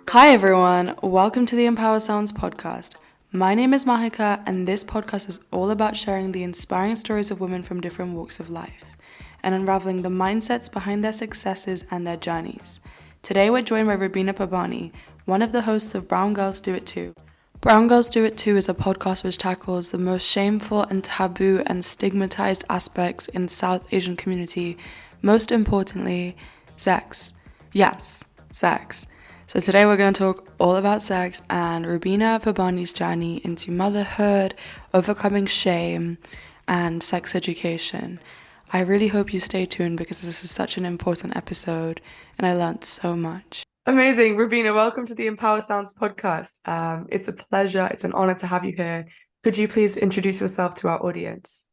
Hi everyone, welcome to the Empower Sounds podcast. My name is Mahika, and this podcast is all about sharing the inspiring stories of women from different walks of life and unraveling the mindsets behind their successes and their journeys. Today we're joined by Rubina Pabani, one of the hosts of Brown Girls Do It Too. Brown Girls Do It Too is a podcast which tackles the most shameful and taboo and stigmatized aspects in the South Asian community, most importantly, sex. Yes, sex. So today we're going to talk all about sex and Rubina Pabani's journey into motherhood, overcoming shame, and sex education. I really hope you stay tuned because this is such an important episode and I learned so much. Amazing. Rubina, welcome to the Empower Sounds podcast. It's a pleasure. It's an honor to have you here. Could you please introduce yourself to our audience?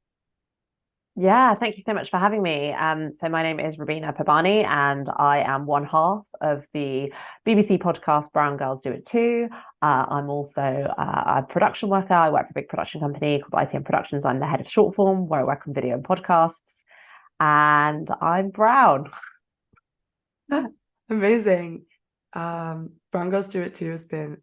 Yeah, thank you so much for having me. So my name is Rubina Pabani, and I am one half of the BBC podcast Brown Girls Do It Too. I'm also a production worker. I work for a big production company called ITM Productions. I'm the head of short form, where I work on video and podcasts, and I'm brown. Amazing. Brown Girls Do It Too has been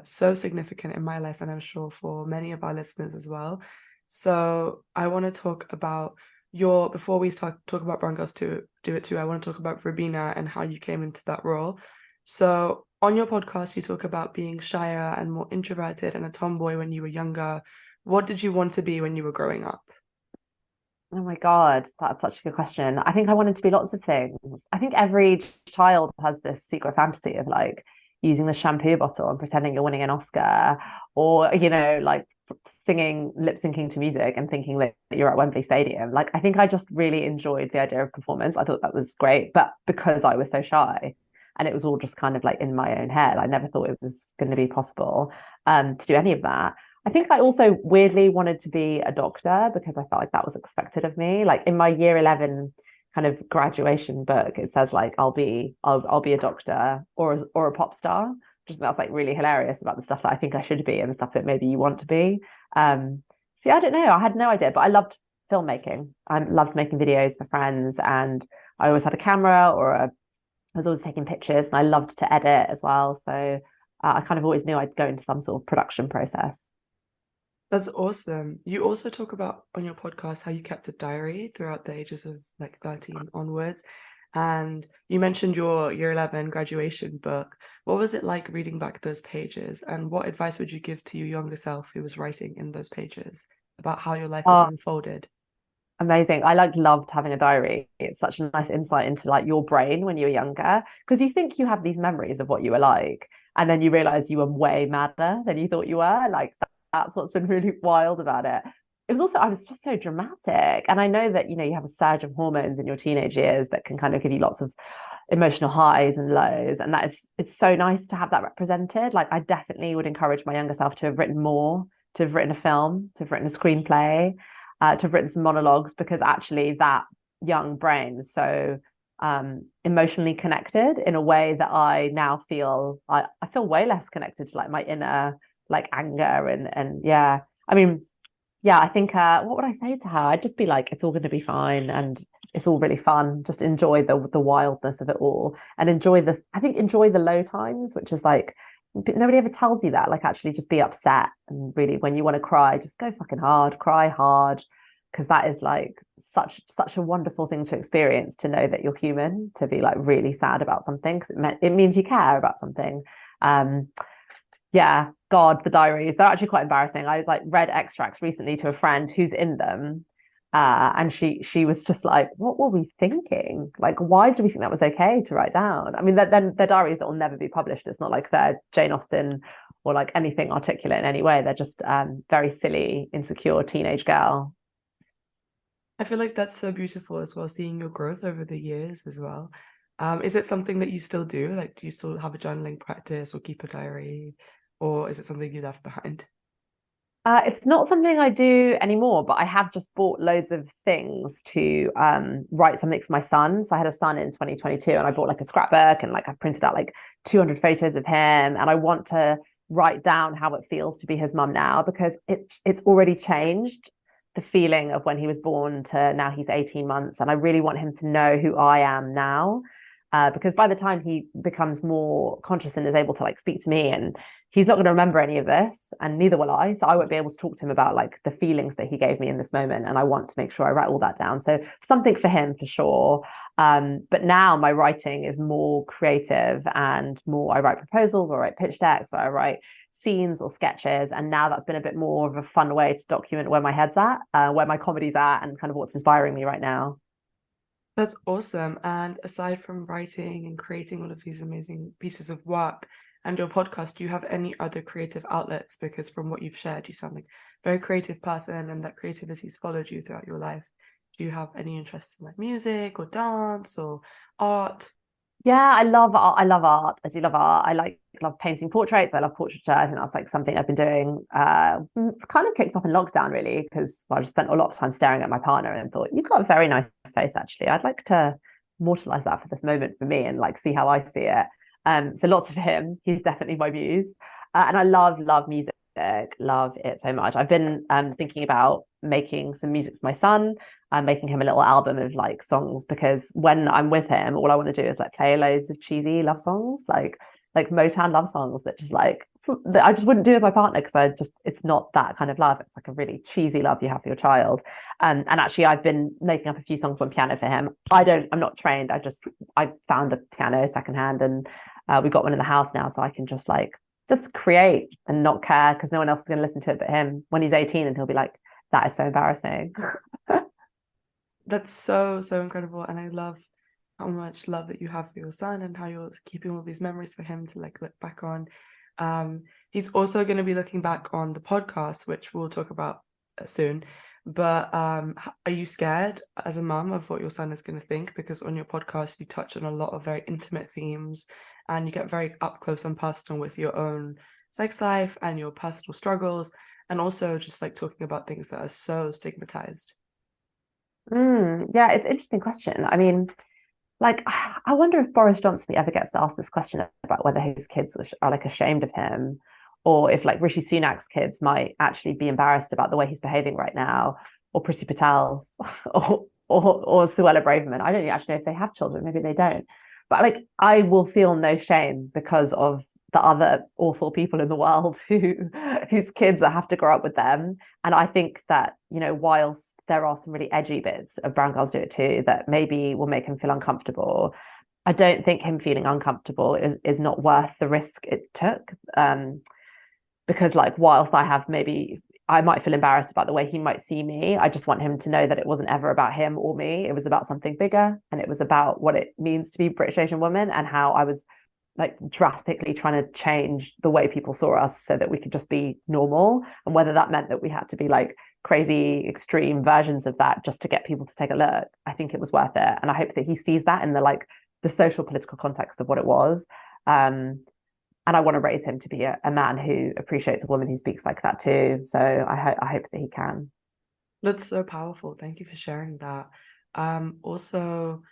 so significant in my life, and I'm sure for many of our listeners as well. So I want to talk about before we talk about Brown Girls Do It Too, I want to talk about Rubina and how you came into that role. So on your podcast, you talk about being shyer and more introverted and a tomboy when you were younger. What did you want to be when you were growing up? Oh my God, that's such a good question. I think I wanted to be lots of things. I think every child has this secret fantasy of like using the shampoo bottle and pretending you're winning an Oscar, or like singing, lip syncing to music and thinking that you're at Wembley Stadium. Like, I think I just really enjoyed the idea of performance. I thought that was great, but because I was so shy and it was all just kind of like in my own head, I never thought it was going to be possible to do any of that. I think I also weirdly wanted to be a doctor because I felt like that was expected of me. Like in my year 11 kind of graduation book, it says like I'll be a doctor or a pop star. Just that's like really hilarious about the stuff that I think I should be and the stuff that maybe you want to be. So yeah, I don't know. I had no idea, but I loved filmmaking. I loved making videos for friends, and I always had a camera I was always taking pictures, and I loved to edit as well. So I kind of always knew I'd go into some sort of production process. That's awesome. You also talk about on your podcast how you kept a diary throughout the ages of like 13 onwards. And you mentioned your year 11 graduation book. What was it like reading back those pages? And what advice would you give to your younger self who was writing in those pages about how your life has Oh, unfolded? amazing. I like loved having a diary. It's such a nice insight into like your brain when you were younger, because you think you have these memories of what you were like, and then you realize you were way madder than you thought you were. Like that's what's been really wild about it. It was also, I was just so dramatic. And I know that, you have a surge of hormones in your teenage years that can kind of give you lots of emotional highs and lows. And it's so nice to have that represented. Like I definitely would encourage my younger self to have written more, to have written a film, to have written a screenplay, to have written some monologues, because actually that young brain is so emotionally connected in a way that I now feel I feel way less connected to like my inner like anger and yeah. I mean, yeah, I think what would I say to her? I'd just be like, it's all going to be fine, and it's all really fun. Just enjoy the wildness of it all, and enjoy the low times, which is like nobody ever tells you that. Like, actually, just be upset, and really, when you want to cry, just go fucking hard, cry hard, because that is like such a wonderful thing to experience. To know that you're human, to be like really sad about something, because it means you care about something. Um, yeah, God, the diaries, they're actually quite embarrassing. I like read extracts recently to a friend who's in them. And she was just like, what were we thinking? Like, why do we think that was okay to write down? I mean, then their diaries that will never be published. It's not like they're Jane Austen or like anything articulate in any way. They're just very silly, insecure teenage girl. I feel like that's so beautiful as well, seeing your growth over the years as well. Is it something that you still do? Like, do you still have a journaling practice or keep a diary, or is it something you left behind? It's not something I do anymore, but I have just bought loads of things to write something for my son. So I had a son in 2022, and I bought like a scrapbook, and like I printed out like 200 photos of him, and I want to write down how it feels to be his mum now, because it's already changed the feeling of when he was born to now he's 18 months, and I really want him to know who I am now. because by the time he becomes more conscious and is able to like speak to me, and he's not going to remember any of this, and neither will I. So I won't be able to talk to him about like the feelings that he gave me in this moment. And I want to make sure I write all that down. So something for him for sure. But now my writing is more creative and more, I write proposals or I write pitch decks or I write scenes or sketches. And now that's been a bit more of a fun way to document where my head's at, where my comedy's at, and kind of what's inspiring me right now. That's awesome. And aside from writing and creating all of these amazing pieces of work and your podcast, do you have any other creative outlets? Because from what you've shared, you sound like a very creative person and that creativity's followed you throughout your life. Do you have any interest in like music or dance or art? Yeah, I love art. I love art. I do love art. I love painting portraits. I love portraiture. I think that's like something I've been doing kind of kicked off in lockdown really, because I just spent a lot of time staring at my partner and thought, you've got a very nice face actually. I'd like to immortalize that for this moment for me and like see how I see it. So lots of him. He's definitely my muse. And I love music, love it so much. I've been thinking about making some music for my son and making him a little album of like songs, because when I'm with him, all I want to do is like play loads of cheesy love songs, like Motown love songs that just like that I just wouldn't do with my partner, because it's not that kind of love. It's like a really cheesy love you have for your child. And actually I've been making up a few songs on piano for him. I'm not trained. I found a piano secondhand, and we got one in the house now, so I can just create and not care, because no one else is going to listen to it but him when he's 18, and he'll be like, that is so embarrassing. That's so, so incredible. And I love how much love that you have for your son and how you're keeping all these memories for him to like look back on. He's also going to be looking back on the podcast, which we'll talk about soon. But are you scared as a mum of what your son is going to think? Because on your podcast, you touch on a lot of very intimate themes and you get very up close and personal with your own sex life and your personal struggles, and also just like talking about things that are so stigmatized. Yeah, it's an interesting question. I mean, like, I wonder if Boris Johnson ever gets asked this question about whether his kids are like ashamed of him, or if like Rishi Sunak's kids might actually be embarrassed about the way he's behaving right now, or Priti Patel's, or Suella Braverman. I don't actually know if they have children. Maybe they don't. But like, I will feel no shame because of the other awful people in the world whose kids have to grow up with them. And I think that, you know, whilst there are some really edgy bits of Brown Girls Do It Too that maybe will make him feel uncomfortable, I don't think him feeling uncomfortable is not worth the risk it took. Because like, whilst I might feel embarrassed about the way he might see me, I just want him to know that it wasn't ever about him or me. It was about something bigger, and it was about what it means to be a British Asian woman, and how I was like drastically trying to change the way people saw us so that we could just be normal, and whether that meant that we had to be like crazy extreme versions of that just to get people to take a look. I think it was worth it, and I hope that he sees that in the social political context of what it was. And I want to raise him to be a man who appreciates a woman who speaks like that too. So I hope that he can. That's so powerful. Thank you for sharing that. Also,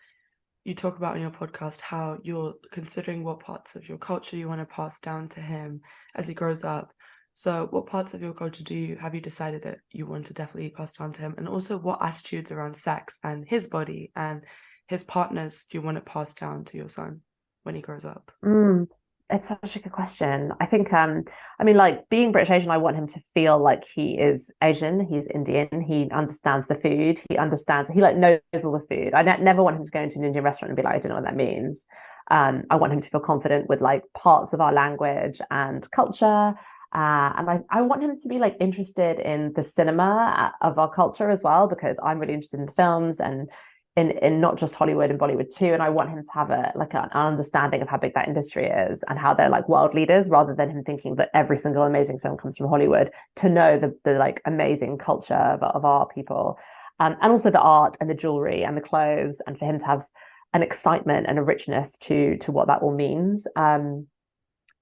you talk about on your podcast how you're considering what parts of your culture you want to pass down to him as he grows up. So what parts of your culture have you decided that you want to definitely pass down to him? And also, what attitudes around sex and his body and his partners do you want to pass down to your son when he grows up? It's such a good question. I think, I mean, like being British Asian, I want him to feel like he is Asian, he's Indian, he understands the food, he like knows all the food. I never want him to go into an Indian restaurant and be like, I don't know what that means. I want him to feel confident with like parts of our language and culture. And I want him to be like interested in the cinema of our culture as well, because I'm really interested in films and in not just Hollywood and Bollywood too. And I want him to have an understanding of how big that industry is and how they're like world leaders, rather than him thinking that every single amazing film comes from Hollywood, to know the like amazing culture of our people. And also the art and the jewelry and the clothes, and for him to have an excitement and a richness to what that all means. And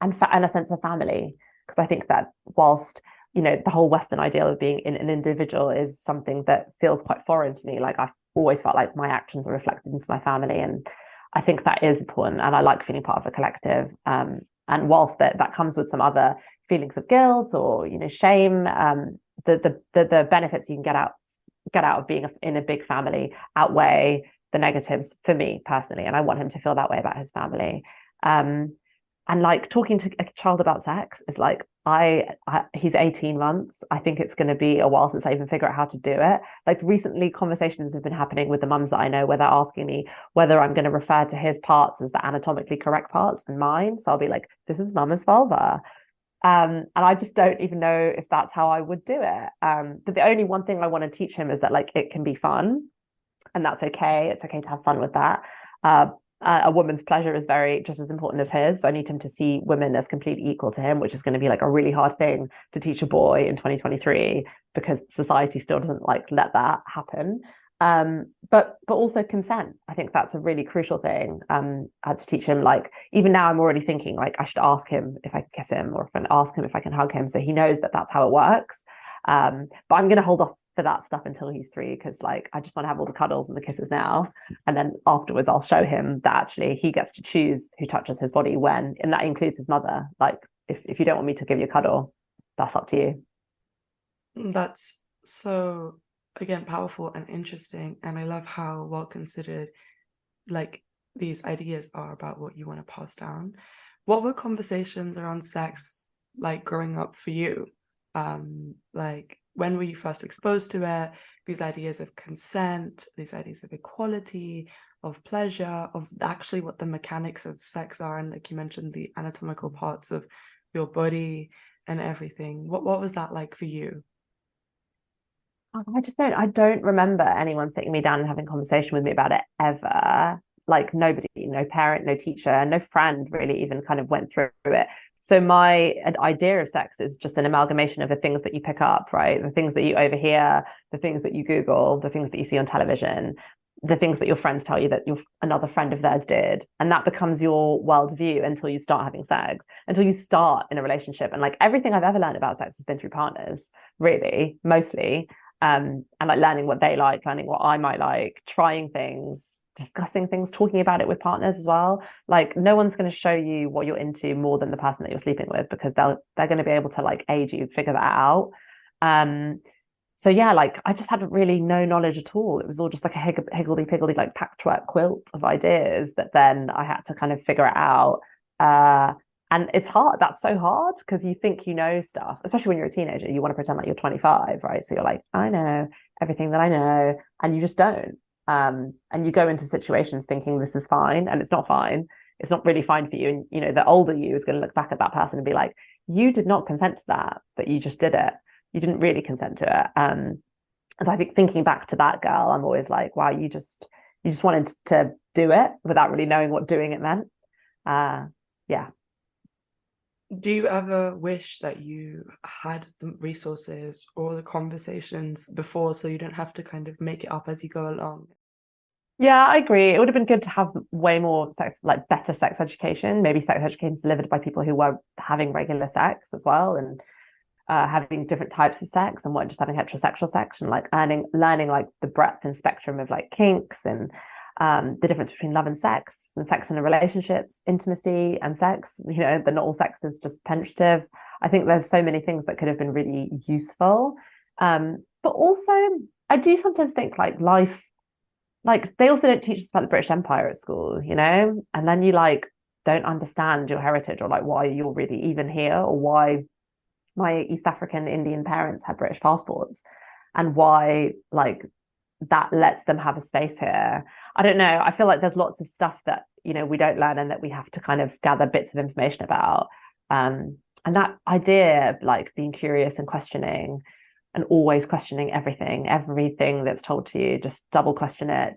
a sense of family. Because I think that whilst, you know, the whole Western ideal of being an individual is something that feels quite foreign to me. Like I've always felt like my actions are reflected into my family, and I think that is important. And I like feeling part of a collective. And whilst that comes with some other feelings of guilt or, you know, shame, the benefits you can get out of being in a big family outweigh the negatives for me personally, and I want him to feel that way about his family. And like talking to a child about sex is like he's 18 months. I think it's going to be a while since I even figure out how to do it. Like recently conversations have been happening with the mums that I know where they're asking me whether I'm going to refer to his parts as the anatomically correct parts and mine. So I'll be like, this is mama's vulva. And I just don't even know if that's how I would do it. But the only one thing I want to teach him is that like it can be fun, and that's okay. It's okay to have fun with that. Uh, a woman's pleasure is very just as important as his. So I need him to see women as completely equal to him, which is going to be like a really hard thing to teach a boy in 2023 because society still doesn't like let that happen. But also consent. I think that's a really crucial thing. I had to teach him like even now I'm already thinking like I should ask him if I can kiss him or if I can ask him if I can hug him, so he knows that that's how it works. But I'm going to hold off for that stuff until he's 3 because like I just want to have all the cuddles and the kisses now, and then afterwards I'll show him that actually he gets to choose who touches his body when, and that includes his mother. Like if you don't want me to give you a cuddle, that's up to you. That's so, again, powerful and interesting. And I love how well considered, like, these ideas are about what you want to pass down. What were conversations around sex like growing up for you? Like, when were you first exposed to it? These ideas of consent, these ideas of equality, of pleasure, of actually what the mechanics of sex are. And like you mentioned, the anatomical parts of your body and everything. What was that like for you? I don't remember anyone sitting me down and having a conversation with me about it ever. Like nobody, no parent, no teacher, no friend really even kind of went through it. So my idea of sex is just an amalgamation of the things that you pick up, right? The things that you overhear, the things that you Google, the things that you see on television, the things that your friends tell you that another friend of theirs did. And that becomes your worldview until you start having sex, until you start in a relationship. And like everything I've ever learned about sex has been through partners, really, mostly. And like learning what they like, learning what I might like, trying things, discussing things, talking about it with partners as well. Like no one's going to show you what you're into more than the person that you're sleeping with because they're going to be able to like aid you figure that out. Um, so yeah, like I just had really no knowledge at all. It was all just like a higgledy-piggledy like patchwork quilt of ideas that then I had to kind of figure it out. Uh, and it's hard. That's so hard because you think you know stuff, especially when you're a teenager. You want to pretend like you're 25, right? So you're like, I know everything that I know, and you just don't. And you go into situations thinking this is fine, and it's not fine. It's not really fine for you. And you know, the older you is going to look back at that person and be like, you did not consent to that, but you just did it. You didn't really consent to it. And so I think thinking back to that girl, I'm always like, wow, you just wanted to do it without really knowing what doing it meant. Yeah. Do you ever wish that you had the resources or the conversations before so you don't have to kind of make it up as you go along? Yeah, I agree. It would have been good to have way more sex, like better sex education, maybe sex education delivered by people who were having regular sex as well, and having different types of sex and weren't just having heterosexual sex, and like learning like the breadth and spectrum of like kinks and the difference between love and sex in a relationships, intimacy and sex. You know, that not all sex is just penetrative. I think there's so many things that could have been really useful. But also, I do sometimes think like life, like they also don't teach us about the British Empire at school, you know, and then you like don't understand your heritage or like why you're really even here or why my East African Indian parents had British passports and why like that lets them have a space here. I don't know. I feel like there's lots of stuff that, you know, we don't learn and that we have to kind of gather bits of information about. And that idea of like being curious and questioning and always questioning everything that's told to you, just double question it,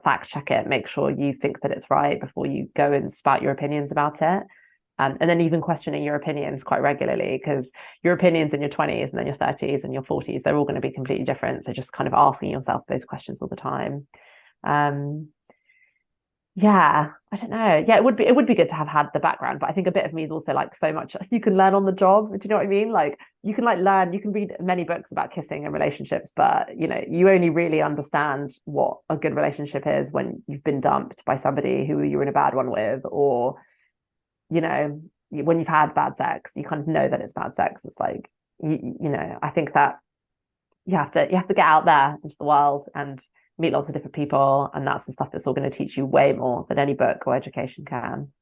fact check it, make sure you think that it's right before you go and spout your opinions about it. And then even questioning your opinions quite regularly because your opinions in your 20s and then your 30s and your 40s, they're all going to be completely different. So just kind of asking yourself those questions all the time. Um, yeah, I don't know. Yeah, it would be good to have had the background, but I think a bit of me is also like so much you can learn on the job. Do you know what I mean? Like you can like learn, you can read many books about kissing and relationships, but you know, you only really understand what a good relationship is when you've been dumped by somebody who you were in a bad one with, or you know, when you've had bad sex, you kind of know that it's bad sex. It's like you know, I think that you have to get out there into the world and meet lots of different people, and that's the stuff that's all going to teach you way more than any book or education can.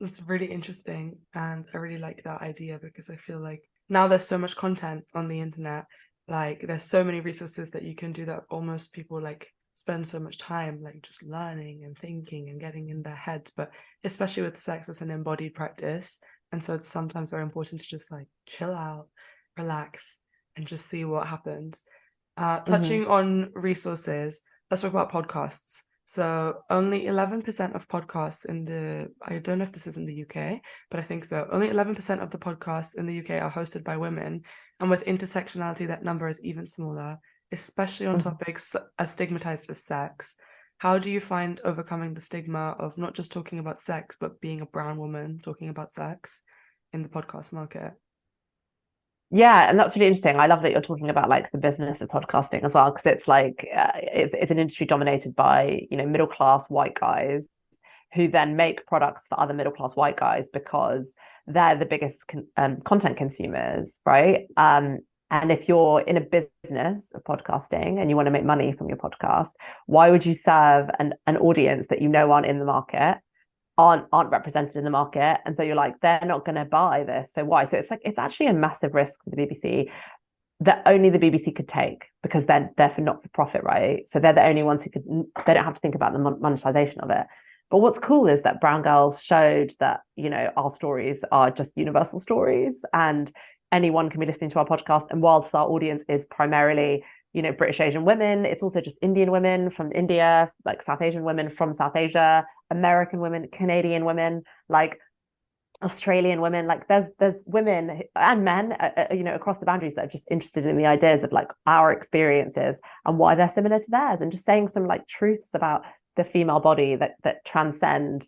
It's really interesting, and I really like that idea because I feel like now there's so much content on the internet. Like there's so many resources that you can do that almost people like spend so much time like just learning and thinking and getting in their heads. But especially with sex, it's an embodied practice. And so it's sometimes very important to just like chill out, relax, and just see what happens. Mm-hmm. Touching on resources, let's talk about podcasts. So only 11% of podcasts I don't know if this is in the UK, but I think so. Only 11% of the podcasts in the UK are hosted by women. And with intersectionality, that number is even smaller, especially on Mm-hmm. topics as stigmatized as sex. How do you find overcoming the stigma of not just talking about sex, but being a brown woman talking about sex in the podcast market? Yeah, and that's really interesting. I love that you're talking about like the business of podcasting as well, because it's like it's an industry dominated by middle class white guys who then make products for other middle class white guys because they're the biggest content consumers, right? And if you're in a business of podcasting and you want to make money from your podcast, why would you serve an audience that you know aren't in the market, aren't represented in the market, and so you're like, they're not going to buy this, so why? So it's like it's actually a massive risk for the BBC that only the BBC could take because they're for not for profit, right? So they're the only ones who could. They don't have to think about the monetization of it. But what's cool is that Brown Girls showed that our stories are just universal stories, and anyone can be listening to our podcast. And whilst our audience is primarily British Asian women, it's also just Indian women from India, like South Asian women from South Asia, American women, Canadian women, like Australian women. Like there's women and men, across the boundaries that are just interested in the ideas of like our experiences and why they're similar to theirs, and just saying some like truths about the female body that transcend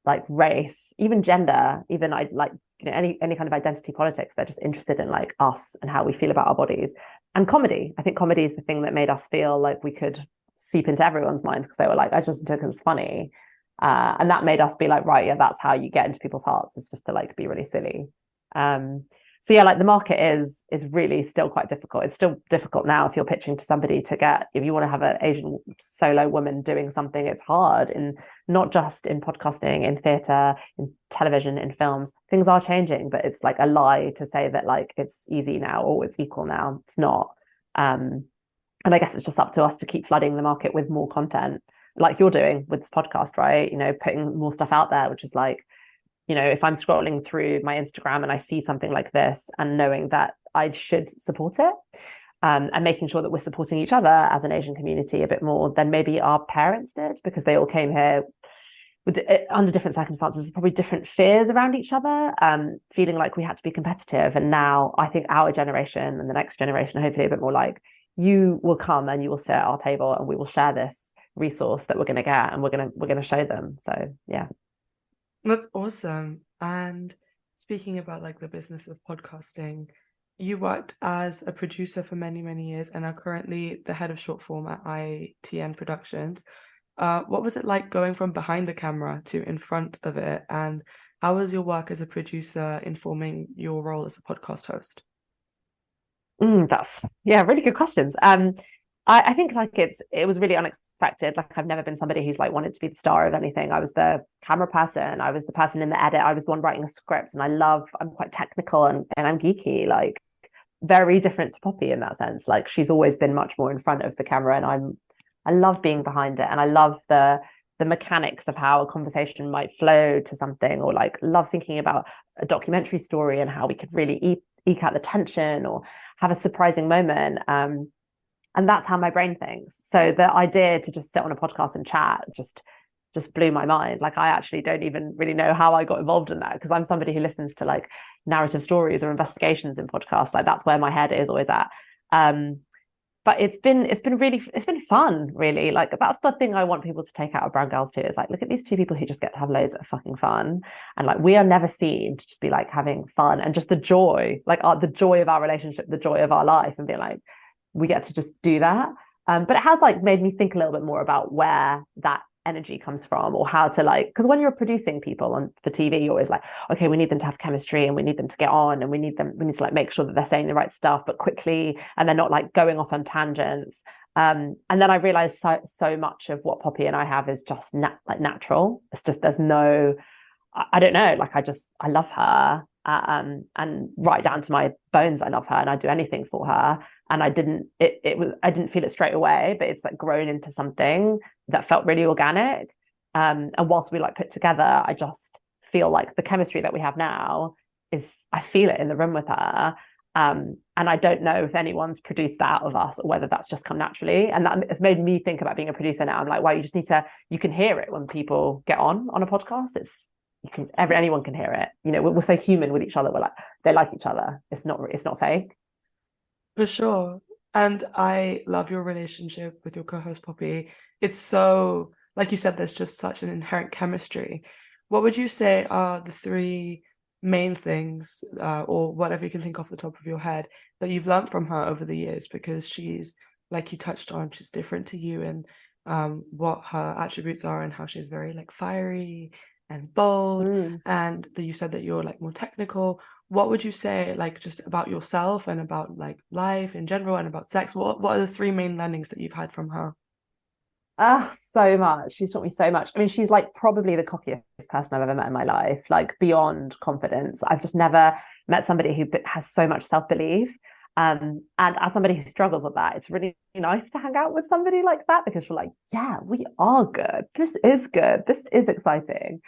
like race, even gender, even like any kind of identity politics. They're just interested in like us and how we feel about our bodies. And comedy, I think comedy is the thing that made us feel like we could seep into everyone's minds, because they were like, I just took it as funny. And that made us be like, right, yeah, that's how you get into people's hearts, is just to like be really silly. So yeah, like the market is really still quite difficult. It's still difficult now if you're pitching to somebody to get, if you want to have an Asian solo woman doing something, it's hard. In not just in podcasting, in theatre, in television, in films. Things are changing, but it's like a lie to say that like it's easy now or it's equal now. It's not. And I guess it's just up to us to keep flooding the market with more content, like you're doing with this podcast, right? Putting more stuff out there, which is like, if I'm scrolling through my Instagram and I see something like this, and knowing that I should support it, and making sure that we're supporting each other as an Asian community a bit more than maybe our parents did, because they all came here with, under different circumstances, probably different fears around each other, feeling like we had to be competitive. And now I think our generation and the next generation, hopefully a bit more like, you will come and you will sit at our table and we will share this resource that we're going to get, and we're going to show them. So yeah. That's awesome. And speaking about like the business of podcasting, you worked as a producer for many, many years and are currently the head of short form at ITN Productions. What was it like going from behind the camera to in front of it? And how was your work as a producer informing your role as a podcast host? That's yeah, really good questions. I think like it was really unexpected. Like I've never been somebody who's like wanted to be the star of anything. I was the camera person, I was the person in the edit, I was the one writing the scripts, and I'm quite technical, and I'm geeky, like very different to Poppy in that sense. Like she's always been much more in front of the camera, and I love being behind it, and I love the mechanics of how a conversation might flow to something, or like love thinking about a documentary story and how we could really eke out the tension or have a surprising moment. And that's how my brain thinks. So the idea to just sit on a podcast and chat just blew my mind. Like I actually don't even really know how I got involved in that, because I'm somebody who listens to like narrative stories or investigations in podcasts. Like that's where my head is always at. But it's been fun, really. Like that's the thing I want people to take out of Brown Girls too, is like, look at these two people who just get to have loads of fucking fun, and like we are never seen to just be like having fun, and just the joy, like the joy of our relationship, the joy of our life, and being like, we get to just do that. But it has like made me think a little bit more about where that energy comes from, or how to like, because when you're producing people on for TV, you're always like, okay, we need them to have chemistry and we need them to get on, and we need to like make sure that they're saying the right stuff but quickly, and they're not like going off on tangents. And then I realized so much of what Poppy and I have is just like natural. It's just there's no, I don't know, like I love her, and right down to my bones I love her, and I'd do anything for her. And I didn't feel it straight away, but it's like grown into something that felt really organic. And whilst we like put together, I just feel like the chemistry that we have now is, I feel it in the room with her. And I don't know if anyone's produced that out of us or whether that's just come naturally. And that has made me think about being a producer now. I'm like, wow, you just need to, you can hear it when people get on a podcast. It's, you can, anyone can hear it. You know, we're so human with each other. We're like, they like each other. It's not fake. For sure. And I love your relationship with your co-host Poppy. It's so, like you said, there's just such an inherent chemistry. What would you say are the three main things, or whatever you can think off the top of your head, that you've learned from her over the years? Because she's, like you touched on, she's different to you, and what her attributes are, and how she's very like fiery and bold, and that you said that you're like more technical. What would you say, like, just about yourself and about like life in general and about sex? What are the three main learnings that you've had from her? Ah, so much. She's taught me so much. I mean, she's like probably the cockiest person I've ever met in my life, like beyond confidence. I've just never met somebody who has so much self-belief. And as somebody who struggles with that, it's really nice to hang out with somebody like that, because you're like, yeah, we are good. This is good. This is exciting.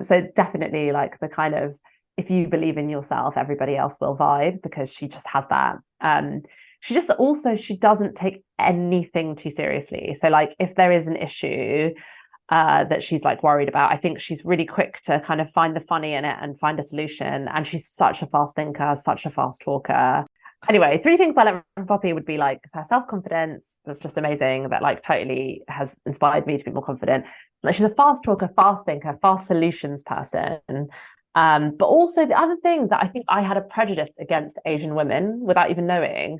So definitely like the kind of, if you believe in yourself, everybody else will vibe, because she just has that. She just also, she doesn't take anything too seriously. So like if there is an issue that she's like worried about, I think she's really quick to kind of find the funny in it and find a solution. And she's such a fast thinker, such a fast talker. Anyway, three things I learned from Poppy would be like her self-confidence. That's just amazing. That like totally has inspired me to be more confident. Like she's a fast talker, fast thinker, fast solutions person. But also the other thing that I think I had a prejudice against Asian women without even knowing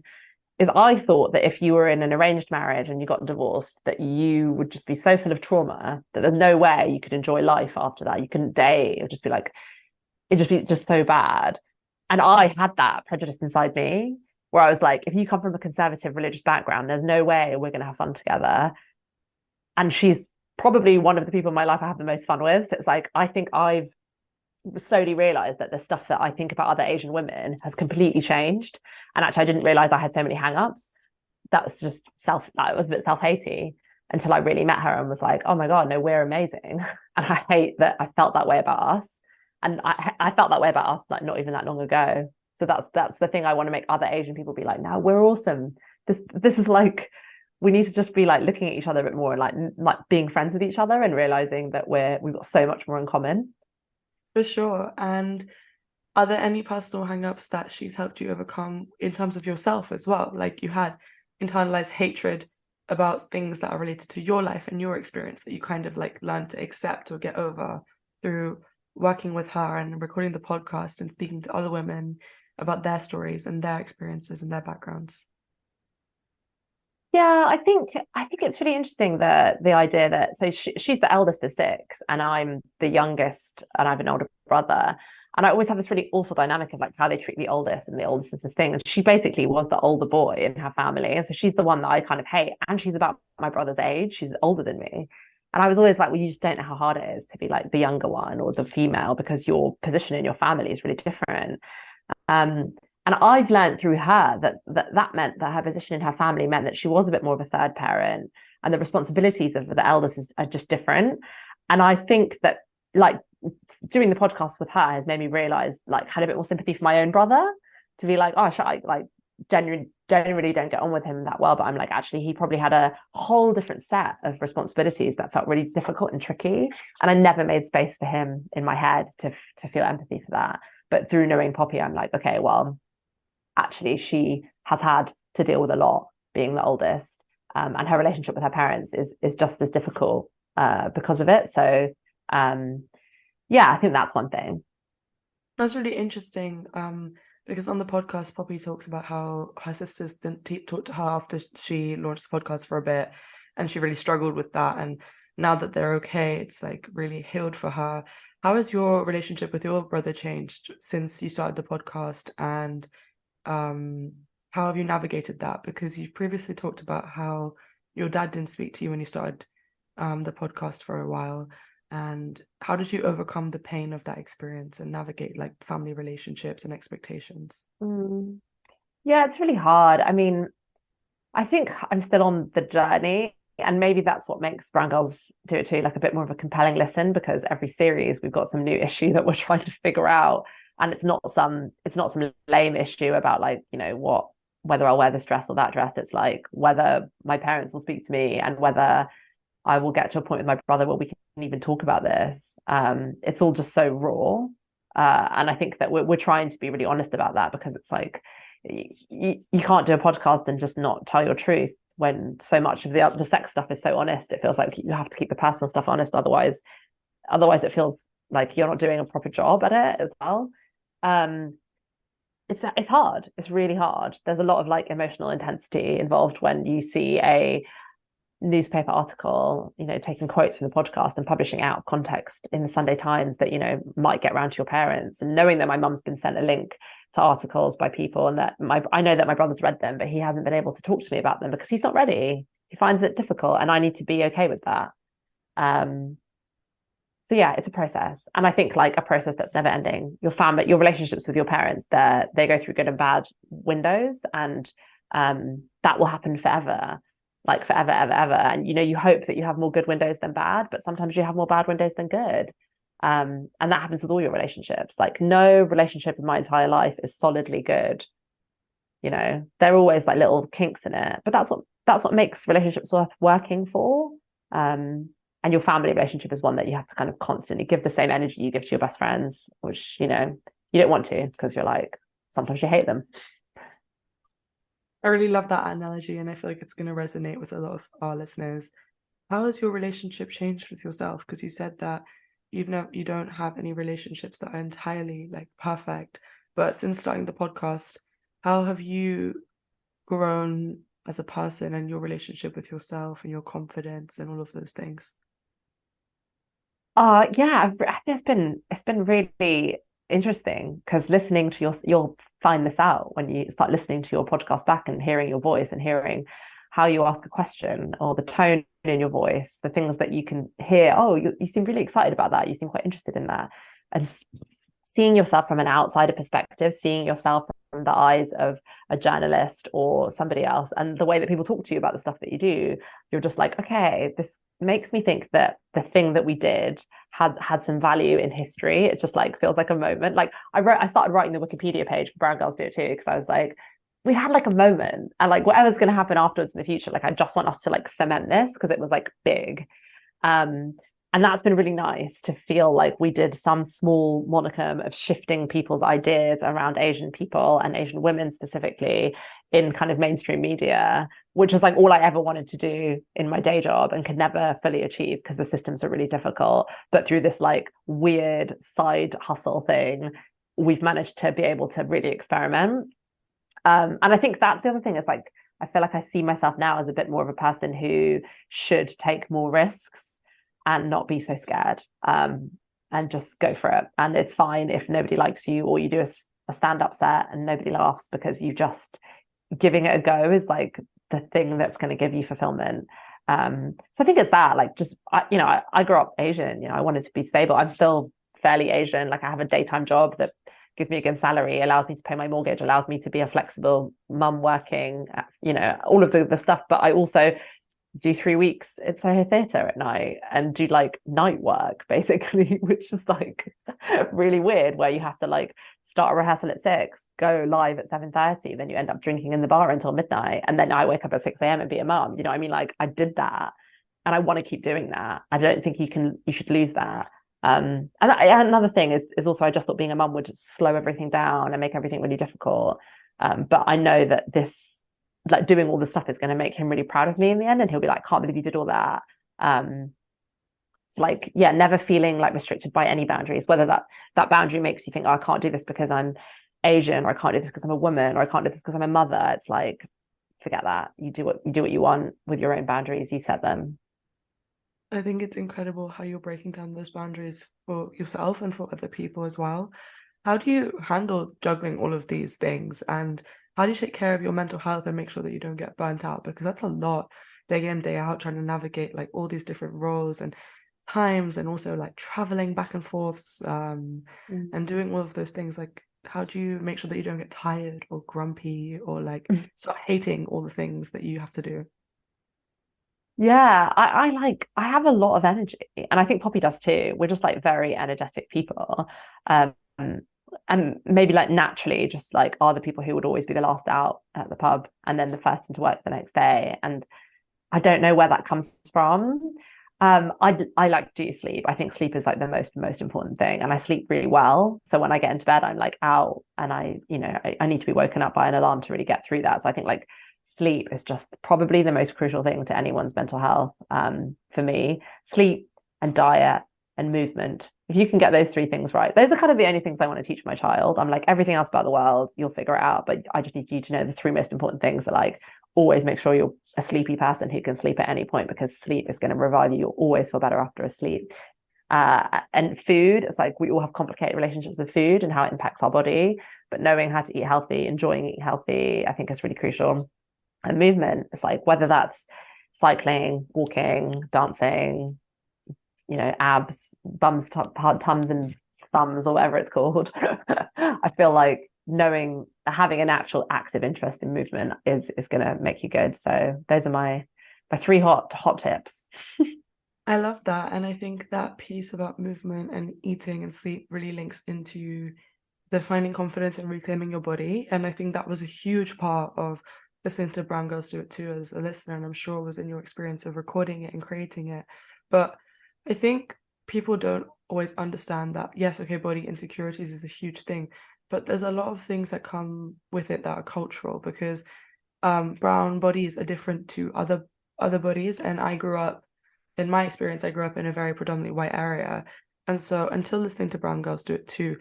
is I thought that if you were in an arranged marriage and you got divorced, that you would just be so full of trauma that there's no way you could enjoy life after that. You couldn't date. It would just be like, it'd just be just so bad. And I had that prejudice inside me where I was like, if you come from a conservative religious background, there's no way we're going to have fun together. And she's probably one of the people in my life I have the most fun with. So it's like, I think I've slowly realized that the stuff that I think about other Asian women has completely changed. And actually, I didn't realize I had so many hang-ups. That was just that was a bit self-hatey until I really met her and was like, oh my God, no, we're amazing. And I hate that I felt that way about us. And I felt that way about us like not even that long ago. So that's the thing I want to make other Asian people be like, no, we're awesome. This is like, we need to just be like looking at each other a bit more and like being friends with each other and realizing that we've got so much more in common. For sure. And are there any personal hang-ups that she's helped you overcome in terms of yourself as well? Like you had internalized hatred about things that are related to your life and your experience that you kind of like learned to accept or get over through working with her and recording the podcast and speaking to other women about their stories and their experiences and their backgrounds. Yeah, I think it's really interesting the idea that so she's the eldest of six and I'm the youngest and I have an older brother. And I always have this really awful dynamic of like how they treat the oldest, and the oldest is this thing. And she basically was the older boy in her family. And so she's the one that I kind of hate. And she's about my brother's age. She's older than me. And I was always like, well, you just don't know how hard it is to be like the younger one or the female, because your position in your family is really different. And I've learned through her that meant that her position in her family meant that she was a bit more of a third parent, and the responsibilities of the eldest are just different. And I think that like doing the podcast with her has made me realize, like, had a bit more sympathy for my own brother, to be like, oh, I like genuinely don't get on with him that well, but I'm like, actually, he probably had a whole different set of responsibilities that felt really difficult and tricky, and I never made space for him in my head to feel empathy for that. But through knowing Poppy, I'm like, okay, well, actually, she has had to deal with a lot being the oldest, and her relationship with her parents is just as difficult because of it. So yeah, I think that's one thing. That's really interesting, because on the podcast, Poppy talks about how her sisters didn't talk to her after she launched the podcast for a bit, and she really struggled with that. And now that they're okay, it's like really healed for her. How has your relationship with your brother changed since you started the podcast? And how have you navigated that? Because you've previously talked about how your dad didn't speak to you when you started the podcast for a while. And how did you overcome the pain of that experience and navigate like family relationships and expectations? Mm. Yeah, it's really hard. I mean, I think I'm still on the journey, and maybe that's what makes Brown Girls Do It Too like a bit more of a compelling listen, because every series we've got some new issue that we're trying to figure out, and it's not some lame issue about like, what, whether I'll wear this dress or that dress. It's like whether my parents will speak to me and whether I will get to a point with my brother where we can even talk about this. It's all just so raw. And I think that we're trying to be really honest about that, because it's like you can't do a podcast and just not tell your truth when so much of the sex stuff is so honest. It feels like you have to keep the personal stuff honest, otherwise it feels like you're not doing a proper job at it as well. Um, it's hard. It's really hard. There's a lot of like emotional intensity involved when you see a newspaper article, taking quotes from the podcast and publishing out of context in the Sunday Times that, might get around to your parents. And knowing that my mum's been sent a link to articles by people, and that I know that my brother's read them, but he hasn't been able to talk to me about them because he's not ready. He finds it difficult, and I need to be okay with that. So yeah, it's a process, and I think like a process that's never ending. Your family, your relationships with your parents, they go through good and bad windows, and that will happen forever, like forever, ever, ever. And you hope that you have more good windows than bad, but sometimes you have more bad windows than good. And that happens with all your relationships. Like no relationship in my entire life is solidly good. There are always like little kinks in it, but that's what makes relationships worth working for. And your family relationship is one that you have to kind of constantly give the same energy you give to your best friends, which you don't want to, because you're like, sometimes you hate them. I really love that analogy, and I feel like it's going to resonate with a lot of our listeners. How has your relationship changed with yourself? Because you said that you don't have any relationships that are entirely like perfect, but since starting the podcast, how have you grown as a person and your relationship with yourself and your confidence and all of those things? Yeah, it's been really interesting, because listening to you'll find this out when you start listening to your podcast back and hearing your voice and hearing how you ask a question, or the tone in your voice, the things that you can hear. Oh, you seem really excited about that. You seem quite interested in that. And seeing yourself from an outsider perspective, seeing yourself from the eyes of a journalist or somebody else, and the way that people talk to you about the stuff that you do, you're just like, okay, this makes me think that the thing that we did had some value in history. It just like feels like a moment. Like I started writing the Wikipedia page for Brown Girls Do It Too, because I was like, we had like a moment, and like whatever's going to happen afterwards in the future, like I just want us to like cement this, because it was like big. um and that's been really nice to feel like we did some small monicum of shifting people's ideas around Asian people and Asian women specifically in kind of mainstream media, which is like all I ever wanted to do in my day job and could never fully achieve because the systems are really difficult. But through this like weird side hustle thing, we've managed to be able to really experiment. And I think that's the other thing, is like, I feel like I see myself now as a bit more of a person who should take more risks and not be so scared, and just go for it. And it's fine if nobody likes you, or you do a stand-up set and nobody laughs, because you just giving it a go is like the thing that's going to give you fulfillment. So I think it's that, like, just I grew up Asian. I wanted to be stable. I'm still fairly Asian. Like I have a daytime job that gives me a good salary, allows me to pay my mortgage, allows me to be a flexible mum working, all of the stuff. But I also do 3 weeks at Soho Theatre at night and do like night work basically, which is like really weird, where you have to like start a rehearsal at 6, go live at 7:30, then you end up drinking in the bar until midnight, and then I wake up at 6 a.m. and be a mum. I mean, like I did that, and I want to keep doing that. I don't think you should lose that. And another thing is also, I just thought being a mum would slow everything down and make everything really difficult. But I know that this, like doing all the stuff, is going to make him really proud of me in the end, and he'll be like, can't believe you did all that. So like, yeah, never feeling like restricted by any boundaries, whether that boundary makes you think, oh, I can't do this because I'm Asian, or I can't do this because I'm a woman, or I can't do this because I'm a mother. It's like, forget that. You do what you want with your own boundaries. You set them. I think it's incredible how you're breaking down those boundaries for yourself and for other people as well. How do you handle juggling all of these things? And how do you take care of your mental health and make sure that you don't get burnt out? Because that's a lot day in, day out, trying to navigate like all these different roles and times and also like traveling back and forths and doing all of those things. Like, how do you make sure that you don't get tired or grumpy or like start hating all the things that you have to do? Yeah, I have a lot of energy, and I think Poppy does too. We're just like very energetic people. Um and maybe like naturally just like are the people who would always be the last out at the pub and then the first into work the next day. And I don't know where that comes from. I like to do sleep. I think sleep is like the most important thing, and I sleep really well. So when I get into bed, I'm like out, and I need to be woken up by an alarm to really get through that. So I think like sleep is just probably the most crucial thing to anyone's mental health. For me, sleep and diet and movement. If you can get those three things right, those are kind of the only things I want to teach my child. I'm like, everything else about the world, you'll figure it out. But I just need you to know the three most important things are like always make sure you're a sleepy person who can sleep at any point, because sleep is going to revive you. You'll always feel better after a sleep. And food, it's like we all have complicated relationships with food and how it impacts our body, but knowing how to eat healthy, enjoying eating healthy, I think is really crucial. And movement, it's like whether that's cycling, walking, dancing, abs, bums, tums and thumbs, or whatever it's called. I feel like knowing having an actual active interest in movement is going to make you good. So those are my three hot tips. I love that. And I think that piece about movement and eating and sleep really links into the finding confidence and reclaiming your body. And I think that was a huge part of listening to Brown Girls Do It Too as a listener, and I'm sure was in your experience of recording it and creating it. But I think people don't always understand that, yes, okay, body insecurities is a huge thing, but there's a lot of things that come with it that are cultural, because brown bodies are different to other bodies. And in my experience, I grew up in a very predominantly white area. And so until listening to Brown Girls Do It Too,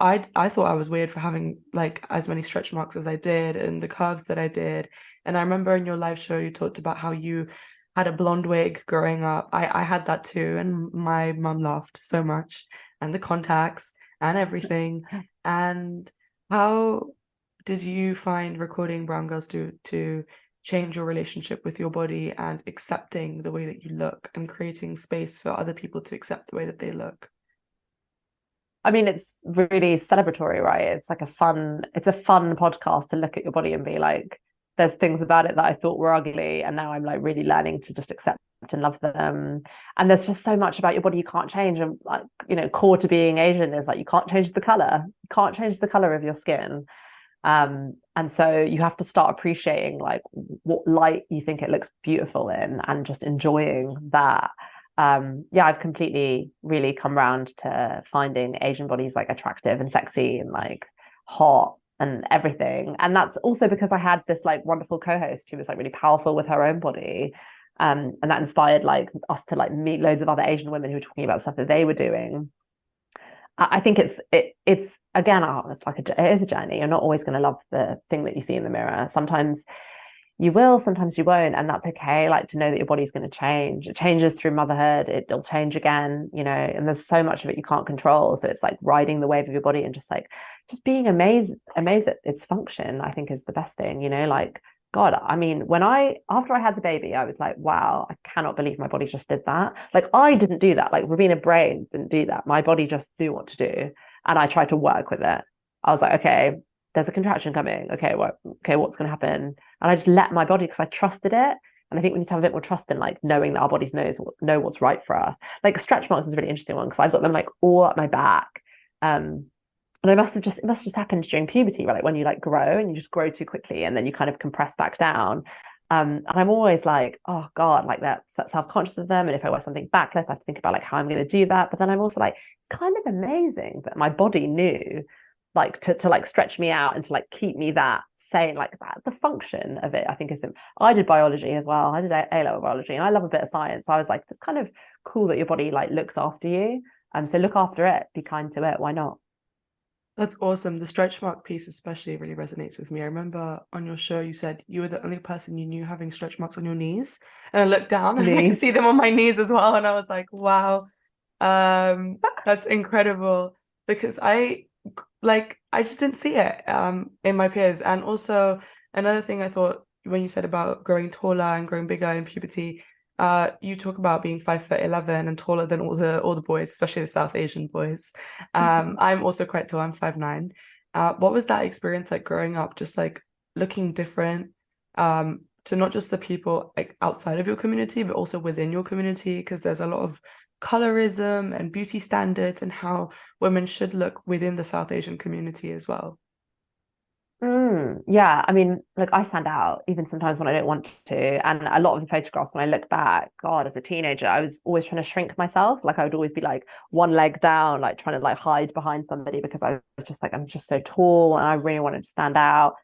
I thought I was weird for having like as many stretch marks as I did and the curves that I did. And I remember in your live show you talked about how you had a blonde wig growing up. I had that too, and my mum laughed so much, and the contacts and everything. And how did you find recording Brown Girls to change your relationship with your body and accepting the way that you look and creating space for other people to accept the way that they look? I mean, it's really celebratory, right? It's a fun podcast to look at your body and be like, there's things about it that I thought were ugly, and now I'm like really learning to just accept and love them. And there's just so much about your body you can't change. And like, core to being Asian is like you can't change the color. You can't change the color of your skin. And so you have to start appreciating like what light you think it looks beautiful in and just enjoying that. Yeah, I've completely really come around to finding Asian bodies like attractive and sexy and like hot and everything. And that's also because I had this like wonderful co-host who was like really powerful with her own body. And that inspired like us to like meet loads of other Asian women who were talking about stuff that they were doing. I think it's again, it's like it is a journey. You're not always going to love the thing that you see in the mirror. Sometimes you will, sometimes you won't, and that's okay. Like to know that your body's going to change. It changes through motherhood. It'll change again, and there's so much of it you can't control. So it's like riding the wave of your body and just being amazed at its function, I think is the best thing, like God, I mean, after I had the baby, I was like, wow, I cannot believe my body just did that. Like I didn't do that. Like Rubina brain didn't do that. My body just knew what to do. And I tried to work with it. I was like, okay, there's a contraction coming. Okay, what's going to happen? And I just let my body, because I trusted it. And I think we need to have a bit more trust in like knowing that our bodies know what's right for us. Like stretch marks is a really interesting one because I've got them like all up my back. And it must just happened during puberty, right? Like when you like grow and you just grow too quickly and then you kind of compress back down. And I'm always like, oh God, like that's self-conscious of them. And if I wear something backless, I have to think about like how I'm going to do that. But then I'm also like, it's kind of amazing that my body knew like to like stretch me out and to like keep me that sane, like that. The function of it, I think is, I did biology as well. I did A-level biology and I love a bit of science. So I was like, it's kind of cool that your body like looks after you. So look after it, be kind to it. Why not? That's awesome. The stretch mark piece especially really resonates with me. I remember on your show you said you were the only person you knew having stretch marks on your knees. And I looked down and I could see them on my knees as well. And I was like, wow, that's incredible. Because like I just didn't see it in my peers. And also another thing I thought when you said about growing taller and growing bigger in puberty, you talk about being 5'11" and taller than all the boys, especially the South Asian boys. I'm also quite tall, I'm 5'9". What was that experience like growing up, just like looking different to not just the people like outside of your community, but also within your community? Because there's a lot of colorism and beauty standards and how women should look within the South Asian community as well. Yeah, I mean, like I stand out even sometimes when I don't want to. And a lot of the photographs, when I look back, God, as a teenager, I was always trying to shrink myself. Like I would always be like one leg down, like trying to like hide behind somebody because I was just like, I'm just so tall and I really wanted to stand out.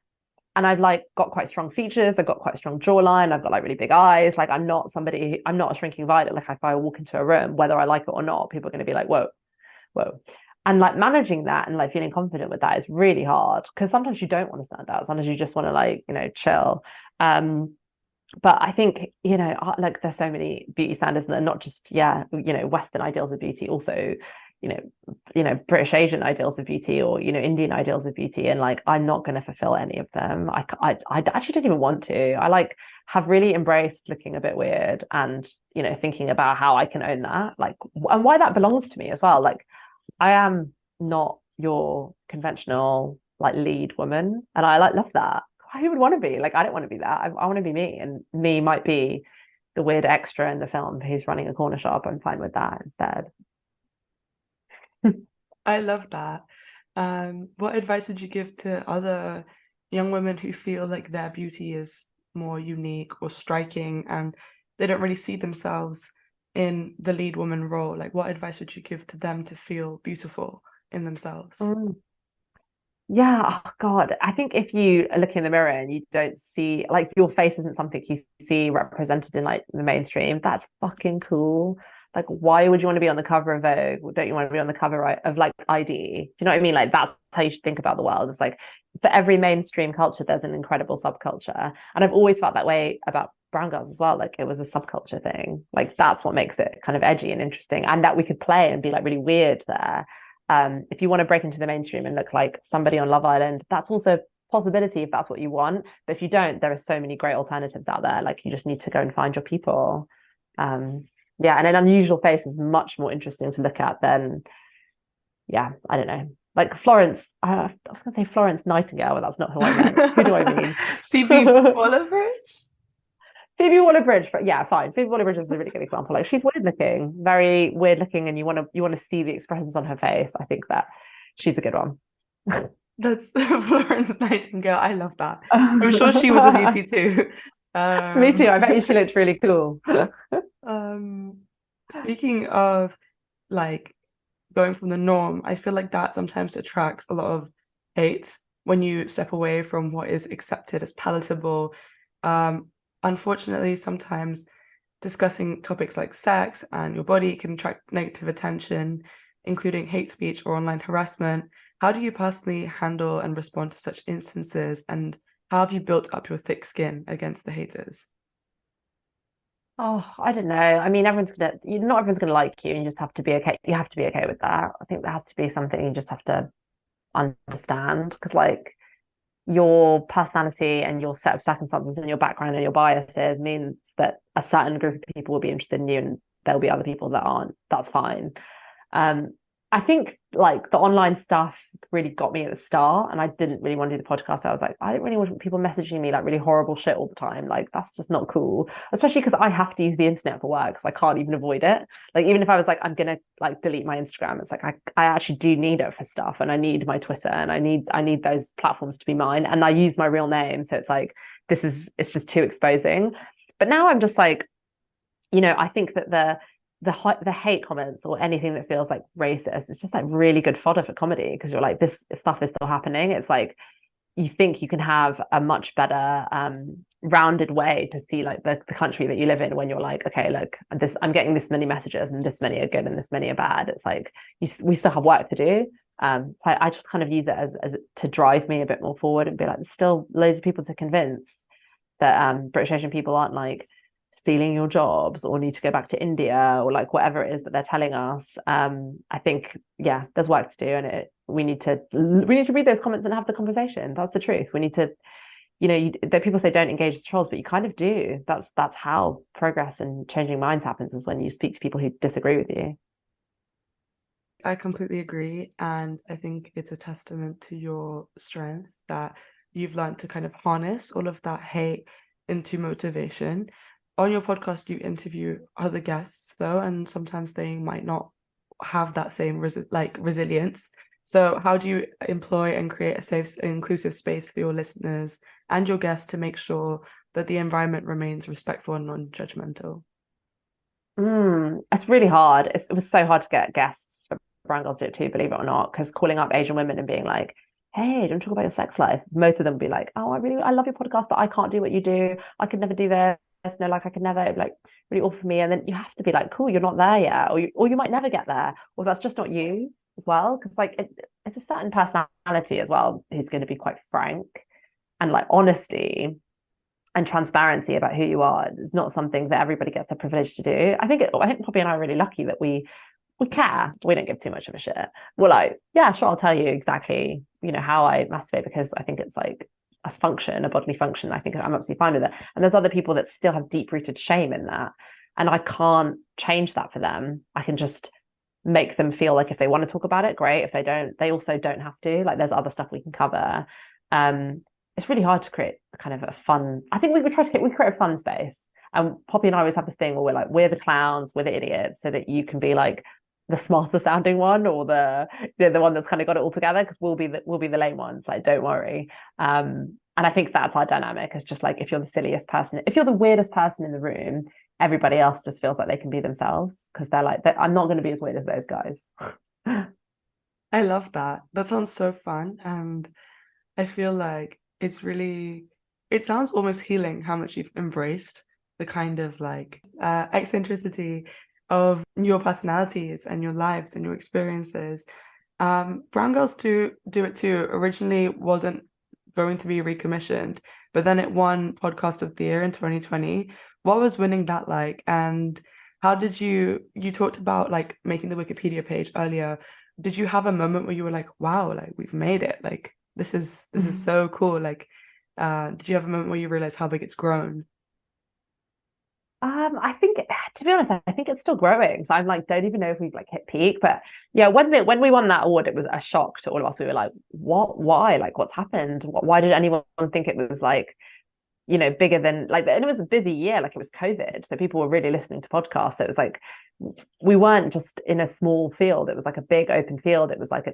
And I've like got quite strong features. I've got quite a strong jawline. I've got like really big eyes. Like I'm not a shrinking violet. Like if I walk into a room, whether I like it or not, people are going to be like, whoa, whoa. And like managing that and like feeling confident with that is really hard because sometimes you don't want to stand out. Sometimes you just want to like, chill. Um, but I think, like there's so many beauty standards that are not just, Western ideals of beauty, also, you know, British Asian ideals of beauty or, Indian ideals of beauty. And like, I'm not going to fulfill any of them. I actually don't even want to. I like have really embraced looking a bit weird and, thinking about how I can own that, like, and why that belongs to me as well. Like, I am not your conventional like lead woman, and I like love that. Who would want to be like? I don't want to be that. I want to be me, and me might be the weird extra in the film who's running a corner shop. I'm fine with that instead. I love that. What advice would you give to other young women who feel like their beauty is more unique or striking and they don't really see themselves in the lead woman role? Like, what advice would you give to them to feel beautiful in themselves? Mm. Yeah, oh God. I think if you look in the mirror and you don't see like your face isn't something you see represented in like the mainstream, that's fucking cool. Like, why would you want to be on the cover of Vogue? Or don't you want to be on the cover of like ID? Do you know what I mean? Like, that's how you should think about the world. It's like for every mainstream culture, there's an incredible subculture. And I've always felt that way about brown girls as well. Like, it was a subculture thing. Like, that's what makes it kind of edgy and interesting, and that we could play and be like really weird there. If you want to break into the mainstream and look like somebody on Love Island, that's also a possibility if that's what you want. But if you don't, there are so many great alternatives out there. Like you just need to go and find your people. Yeah, and an unusual face is much more interesting to look at than, yeah, I don't know. Like Florence, I was going to say Florence Nightingale, but that's not who I meant. Who do I mean? Phoebe Waller-Bridge? Phoebe Waller-Bridge, yeah, fine. Phoebe Waller-Bridge is a really good example. Like she's weird looking, very weird looking, and you want to see the expressions on her face. I think that she's a good one. That's Florence Nightingale. I love that. I'm sure she was a beauty too. Me too. Um, I bet you she looked really cool. um, speaking of like going from the norm, I feel like that sometimes attracts a lot of hate when you step away from what is accepted as palatable. Um, Unfortunately, sometimes discussing topics like sex and your body can attract negative attention, including hate speech or online harassment. How do you personally handle and respond to such instances, and how have you built up your thick skin against the haters? Oh, I don't know. I mean, not everyone's gonna like you, and you just have to be okay. You have to be okay with that. I think there has to be something you just have to understand because, like, your personality and your set of circumstances and your background and your biases means that a certain group of people will be interested in you, and there'll be other people that aren't. That's fine. Um, I think like the online stuff really got me at the start, and I didn't really want to do the podcast. I was like, I don't really want people messaging me like really horrible shit all the time. Like that's just not cool, especially because I have to use the internet for work, so I can't even avoid it. Like even if I was like, I'm gonna like delete my Instagram, it's like I actually do need it for stuff, and I need my Twitter, and I need those platforms to be mine, and I use my real name, so it's like it's just too exposing. But now I'm just like, I think that the hate comments or anything that feels like racist is just like really good fodder for comedy because you're like this stuff is still happening. It's like you think you can have a much better rounded way to see like the country that you live in when you're like, okay, look, I'm getting this many messages and this many are good and this many are bad. It's like we still have work to do. So I just kind of use it as to drive me a bit more forward and be like, there's still loads of people to convince that British Asian people aren't like stealing your jobs or need to go back to India or like whatever it is that they're telling us. I think, yeah, there's work to do, and we need to read those comments and have the conversation. That's the truth. We need to, people say don't engage the trolls, but you kind of do. That's how progress and changing minds happens, is when you speak to people who disagree with you. I completely agree. And I think it's a testament to your strength that you've learned to kind of harness all of that hate into motivation. On your podcast, you interview other guests, though, and sometimes they might not have that same resilience. So, how do you employ and create a safe, inclusive space for your listeners and your guests to make sure that the environment remains respectful and non-judgmental? It's really hard. It was so hard to get guests for Brown Girls Do It Too, believe it or not, because calling up Asian women and being like, hey, don't talk about your sex life. Most of them would be like, oh, I love your podcast, but I can't do what you do. I could never do this. No, like I could never, like really awful for me. And then you have to be like, cool, you're not there yet, or you might never get there, or that's just not you as well. Because like it's a certain personality as well who's going to be quite frank, and like honesty and transparency about who you are is not something that everybody gets the privilege to do. I think Poppy and I are really lucky that we care. We don't give too much of a shit. We're like, yeah, sure, I'll tell you exactly, how I masturbate, because I think it's like a function, a bodily function. I think I'm absolutely fine with it. And there's other people that still have deep-rooted shame in that. And I can't change that for them. I can just make them feel like if they want to talk about it, great. If they don't, they also don't have to. Like there's other stuff we can cover. It's really hard to create kind of a fun. I think we create a fun space. And Poppy and I always have this thing where we're like, we're the clowns, we're the idiots, so that you can be like the smarter sounding one, or the one that's kind of got it all together, because we'll be the lame ones. Like, don't worry. And I think that's our dynamic. It's just like, if you're the silliest person, if you're the weirdest person in the room, everybody else just feels like they can be themselves, because they're like, I'm not going to be as weird as those guys. I love that. That sounds so fun. And I feel like it sounds almost healing how much you've embraced the kind of like eccentricity of your personalities and your lives and your experiences. Brown Girls Do It Too originally wasn't going to be recommissioned, but then it won Podcast of the Year in 2020. What was winning that like? And how did you talked about like making the Wikipedia page earlier. Did you have a moment where you were like, wow, like we've made it? Like this is so cool. Like, did you have a moment where you realized how big it's grown? I think, to be honest, I think it's still growing. So I'm like, don't even know if we've like hit peak. But yeah, when we won that award, it was a shock to all of us. We were like, what? Why? Like, what's happened? Why did anyone think it was like, bigger than like? And it was a busy year. Like it was COVID, so people were really listening to podcasts. So it was like we weren't just in a small field. It was like a big open field. It was like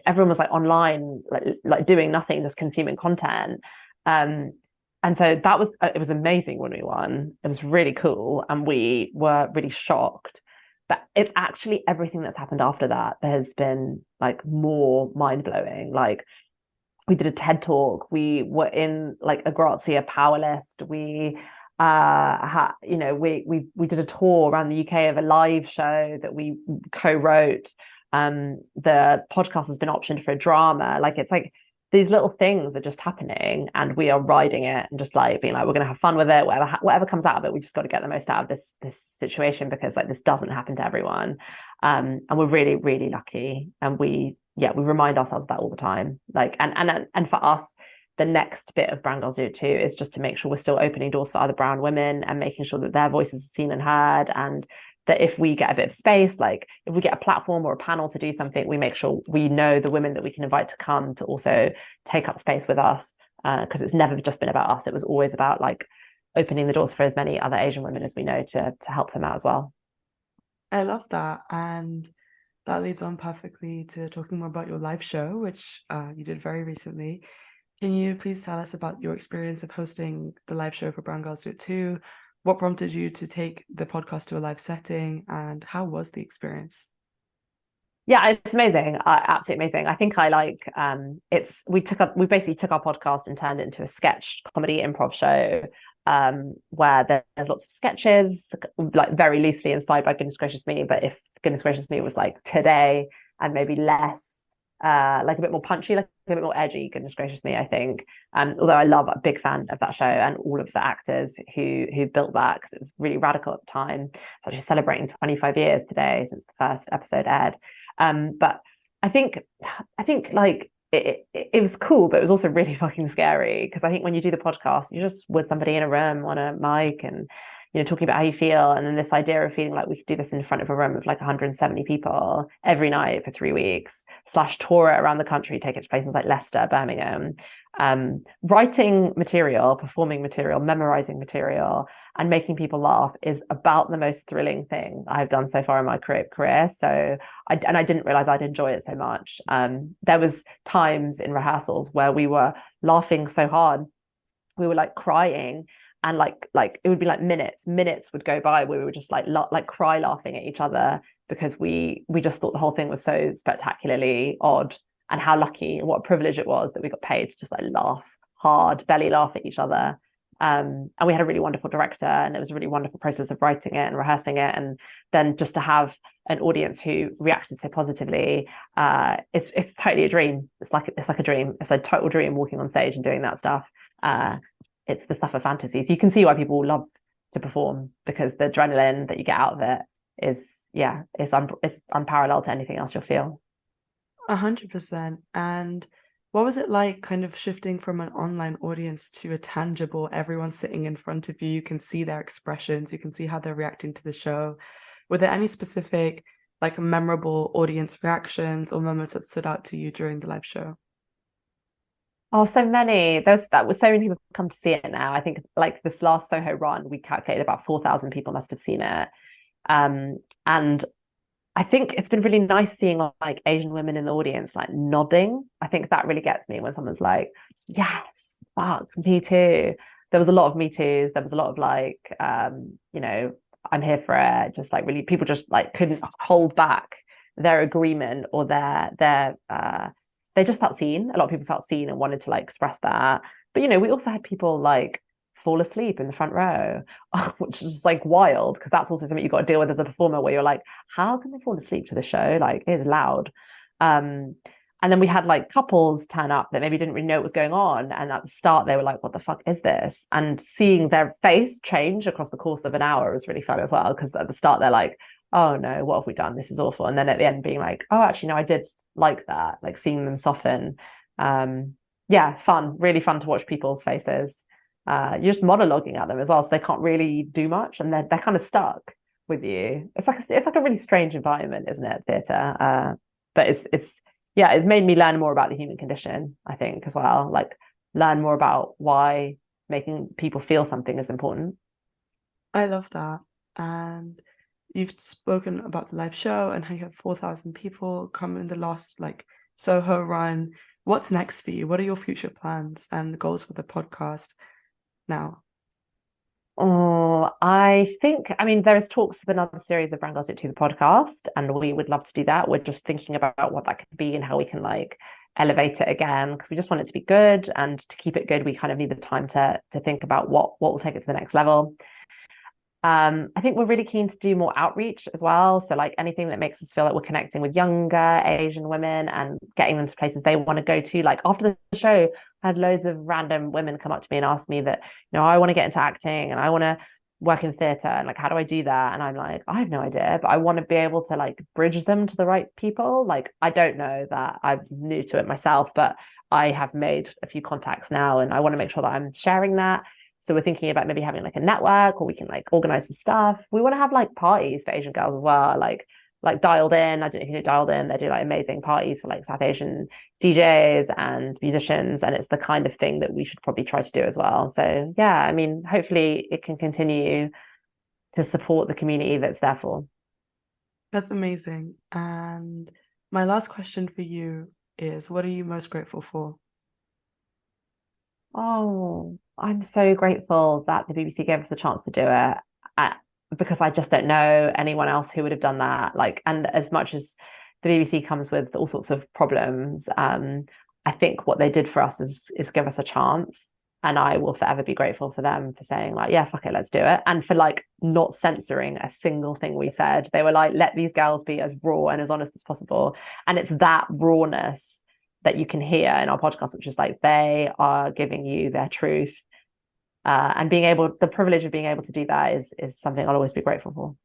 everyone was like online, like doing nothing, just consuming content. And so it was amazing when we won. It was really cool, and we were really shocked. But it's actually everything that's happened after that has been like more mind blowing. Like we did a TED talk. We were in like a Grazia power list. We we did a tour around the UK of a live show that we co-wrote. The podcast has been optioned for a drama. Like it's like these little things are just happening, and we are riding it and just like being like, we're going to have fun with it. Whatever comes out of it, we just got to get the most out of this situation, because like this doesn't happen to everyone. And we're really, really lucky. And we remind ourselves of that all the time. Like, and for us, the next bit of Brown Girls Do It Too is just to make sure we're still opening doors for other brown women and making sure that their voices are seen and heard, and that if we get a bit of space, like if we get a platform or a panel to do something, we make sure we know the women that we can invite to come to also take up space with us, because it's never just been about us. It was always about like opening the doors for as many other Asian women as we know to help them out as well. I love that. And that leads on perfectly to talking more about your live show, which you did very recently. Can you please tell us about your experience of hosting the live show for Brown Girls Do It Too? What prompted you to take the podcast to a live setting, and how was the experience? Yeah, it's amazing. Absolutely amazing. I think I like we basically took our podcast and turned it into a sketch comedy improv show, where there's lots of sketches, like very loosely inspired by Goodness Gracious Me. But if Goodness Gracious Me was like today and maybe less like a bit more punchy, like a bit more edgy, goodness gracious me, I think. Although I love a big fan of that show and all of the actors who built that, because it was really radical at the time. It's actually celebrating 25 years today since the first episode aired. But I think like it was cool, but it was also really fucking scary, because I think when you do the podcast, you're just with somebody in a room on a mic and talking about how you feel, and then this idea of feeling like we could do this in front of a room of like 170 people every night for 3 weeks, slash tour it around the country, take it to places like Leicester, Birmingham, writing material, performing material, memorizing material, and making people laugh is about the most thrilling thing I've done so far in my career. So I didn't realize I'd enjoy it so much. There was times in rehearsals where we were laughing so hard, we were like crying, and like it would be like minutes would go by where we would just like cry laughing at each other, because we just thought the whole thing was so spectacularly odd, and how lucky and what a privilege it was that we got paid to just like laugh hard, belly laugh at each other. And we had a really wonderful director, and it was a really wonderful process of writing it and rehearsing it, and then just to have an audience who reacted so positively, it's totally a dream. It's like a dream. It's a total dream, walking on stage and doing that stuff. It's the stuff of fantasy. So you can see why people love to perform, because the adrenaline that you get out of it is, yeah, it's unparalleled to anything else you'll feel. 100%. And what was it like kind of shifting from an online audience to a tangible, everyone sitting in front of you, you can see their expressions, you can see how they're reacting to the show? Were there any specific, like, memorable audience reactions or moments that stood out to you during the live show? Oh, so many. That was so many people come to see it now. I think like this last Soho run, we calculated about 4,000 people must have seen it. And I think it's been really nice seeing like Asian women in the audience like nodding. I think that really gets me when someone's like, yes, fuck, me too. There was a lot of me too's. There was a lot of like, I'm here for it. Just like really, people just like couldn't hold back their agreement or their they just felt seen. A lot of people felt seen and wanted to like express that. But we also had people like fall asleep in the front row, which is like wild, because that's also something you've got to deal with as a performer, where you're like, how can they fall asleep to the show? Like, it's loud. And then we had like couples turn up that maybe didn't really know what was going on. And at the start, they were like, what the fuck is this? And seeing their face change across the course of an hour was really fun as well. Because at the start, they're like, oh no, what have we done? This is awful. And then at the end, being like, oh, actually, no, I did like that, like seeing them soften. Yeah, fun, really fun to watch people's faces. You're just monologuing at them as well, so they can't really do much, and they're kind of stuck with you. It's like a really strange environment, isn't it, theatre? But it's made me learn more about the human condition, I think, as well. Like, learn more about why making people feel something is important. I love that. And you've spoken about the live show and how you had 4,000 people come in the last like Soho run. What's next for you? What are your future plans and goals for the podcast now? Oh, I think, I mean, there is talks of another series of Brand Gossip to the podcast, and we would love to do that. We're just thinking about what that could be and how we can like elevate it again, because we just want it to be good, and to keep it good, we kind of need the time to think about what will take it to the next level. I think we're really keen to do more outreach as well. So like anything that makes us feel like we're connecting with younger Asian women and getting them to places they want to go to. Like after the show, I had loads of random women come up to me and ask me that, I want to get into acting and I want to work in theatre, and like, how do I do that? And I'm like, I have no idea, but I want to be able to like bridge them to the right people. Like, I don't know that, I'm new to it myself, but I have made a few contacts now, and I want to make sure that I'm sharing that. So we're thinking about maybe having like a network, or we can like organize some stuff. We want to have like parties for Asian girls as well, like Dialed In. I don't know if you know Dialed In. They do like amazing parties for like South Asian DJs and musicians, and it's the kind of thing that we should probably try to do as well. So yeah, I mean, hopefully it can continue to support the community that's there for. That's amazing. And my last question for you is, what are you most grateful for? Oh, I'm so grateful that the BBC gave us the chance to do it, uh, because I just don't know anyone else who would have done that. Like, and as much as the BBC comes with all sorts of problems, I think what they did for us is give us a chance. And I will forever be grateful for them for saying like, yeah, fuck it, let's do it. And for like not censoring a single thing we said. They were like, let these girls be as raw and as honest as possible. And it's that rawness that you can hear in our podcast, which is like they are giving you their truth. And being able, the privilege of being able to do that is something I'll always be grateful for.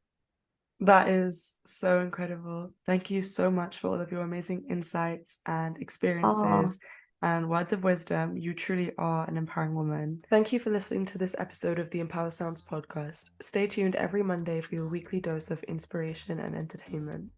That is so incredible. Thank you so much for all of your amazing insights and experiences and words of wisdom. You truly are an empowering woman. Thank you for listening to this episode of the Empower Sounds podcast. Stay tuned every Monday for your weekly dose of inspiration and entertainment.